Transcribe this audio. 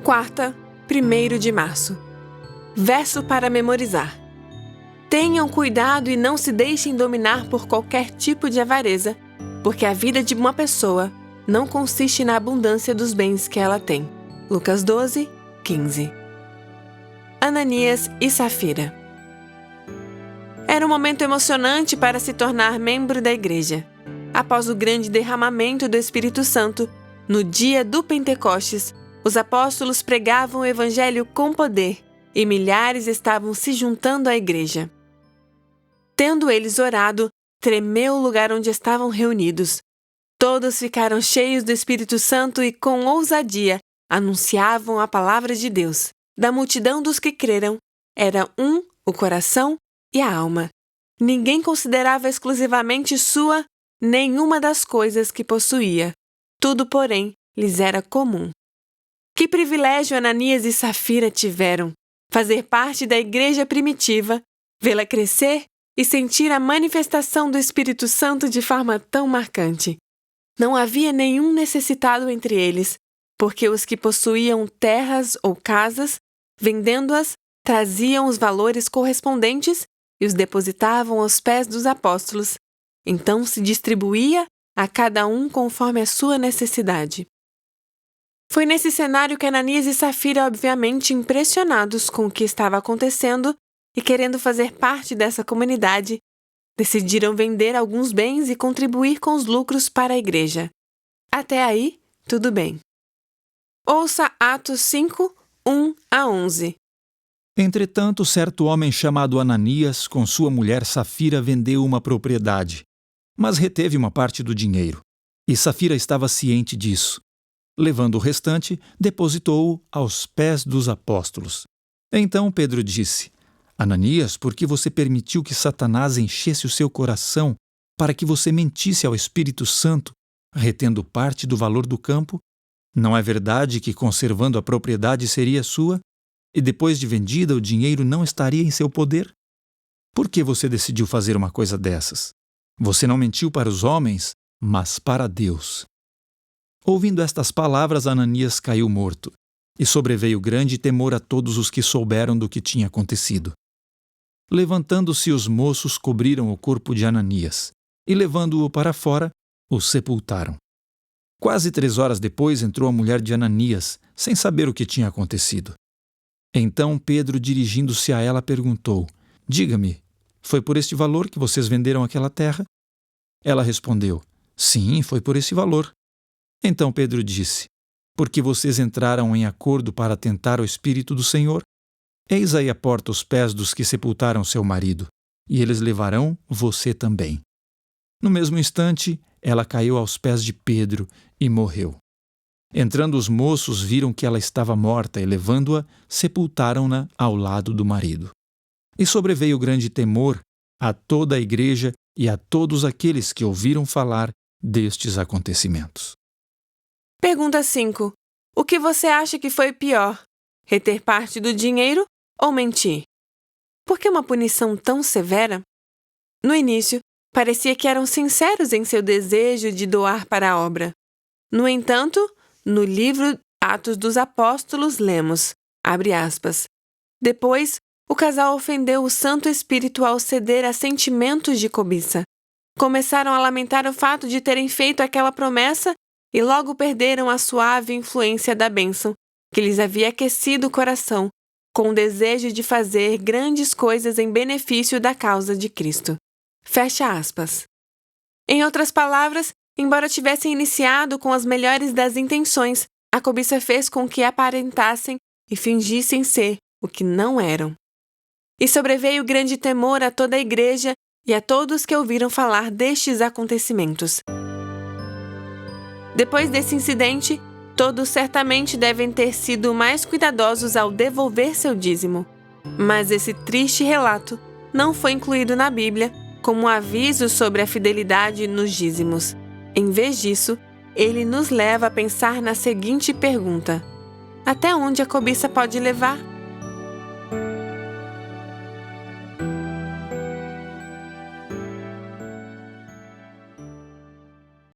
Quarta, 1º de março. Verso para memorizar. Tenham cuidado e não se deixem dominar por qualquer tipo de avareza, porque a vida de uma pessoa não consiste na abundância dos bens que ela tem. Lucas 12, 15. Ananias e Safira. Era um momento emocionante para se tornar membro da igreja. Após o grande derramamento do Espírito Santo, no dia do Pentecostes, os apóstolos pregavam o evangelho com poder e milhares estavam se juntando à igreja. Tendo eles orado, tremeu o lugar onde estavam reunidos. Todos ficaram cheios do Espírito Santo e, com ousadia, anunciavam a palavra de Deus. Da multidão dos que creram, era um o coração e a alma. Ninguém considerava exclusivamente sua nenhuma das coisas que possuía. Tudo, porém, lhes era comum. Que privilégio Ananias e Safira tiveram! Fazer parte da igreja primitiva, vê-la crescer e sentir a manifestação do Espírito Santo de forma tão marcante. Não havia nenhum necessitado entre eles, porque os que possuíam terras ou casas, vendendo-as, traziam os valores correspondentes e os depositavam aos pés dos apóstolos. Então se distribuía a cada um conforme a sua necessidade. Foi nesse cenário que Ananias e Safira, obviamente impressionados com o que estava acontecendo e querendo fazer parte dessa comunidade, decidiram vender alguns bens e contribuir com os lucros para a igreja. Até aí, tudo bem. Ouça Atos 5, 1 a 11. Entretanto, certo homem chamado Ananias, com sua mulher Safira, vendeu uma propriedade, mas reteve uma parte do dinheiro, e Safira estava ciente disso. Levando o restante, depositou-o aos pés dos apóstolos. Então Pedro disse: Ananias, por que você permitiu que Satanás enchesse o seu coração para que você mentisse ao Espírito Santo, retendo parte do valor do campo? Não é verdade que, conservando a propriedade, seria sua, e depois de vendida o dinheiro não estaria em seu poder? Por que você decidiu fazer uma coisa dessas? Você não mentiu para os homens, mas para Deus. Ouvindo estas palavras, Ananias caiu morto, e sobreveio grande temor a todos os que souberam do que tinha acontecido. Levantando-se os moços, cobriram o corpo de Ananias, e levando-o para fora, o sepultaram. Quase 3 horas depois entrou a mulher de Ananias, sem saber o que tinha acontecido. Então Pedro, dirigindo-se a ela, perguntou: Diga-me, foi por este valor que vocês venderam aquela terra? Ela respondeu: Sim, foi por esse valor. Então Pedro disse: Porque vocês entraram em acordo para tentar o Espírito do Senhor? Eis aí a porta os pés dos que sepultaram seu marido, e eles levarão você também. No mesmo instante, ela caiu aos pés de Pedro e morreu. Entrando os moços, viram que ela estava morta e, levando-a, sepultaram-na ao lado do marido. E sobreveio grande temor a toda a igreja e a todos aqueles que ouviram falar destes acontecimentos. Pergunta 5. O que você acha que foi pior? Reter parte do dinheiro ou mentir? Por que uma punição tão severa? No início, parecia que eram sinceros em seu desejo de doar para a obra. No entanto, no livro Atos dos Apóstolos, lemos, abre aspas, depois, o casal ofendeu o Santo Espírito ao ceder a sentimentos de cobiça. Começaram a lamentar o fato de terem feito aquela promessa e logo perderam a suave influência da bênção, que lhes havia aquecido o coração, com o desejo de fazer grandes coisas em benefício da causa de Cristo. Fecha aspas. Em outras palavras, embora tivessem iniciado com as melhores das intenções, a cobiça fez com que aparentassem e fingissem ser o que não eram. E sobreveio grande temor a toda a igreja e a todos que ouviram falar destes acontecimentos. Depois desse incidente, todos certamente devem ter sido mais cuidadosos ao devolver seu dízimo. Mas esse triste relato não foi incluído na Bíblia como um aviso sobre a fidelidade nos dízimos. Em vez disso, ele nos leva a pensar na seguinte pergunta: até onde a cobiça pode levar?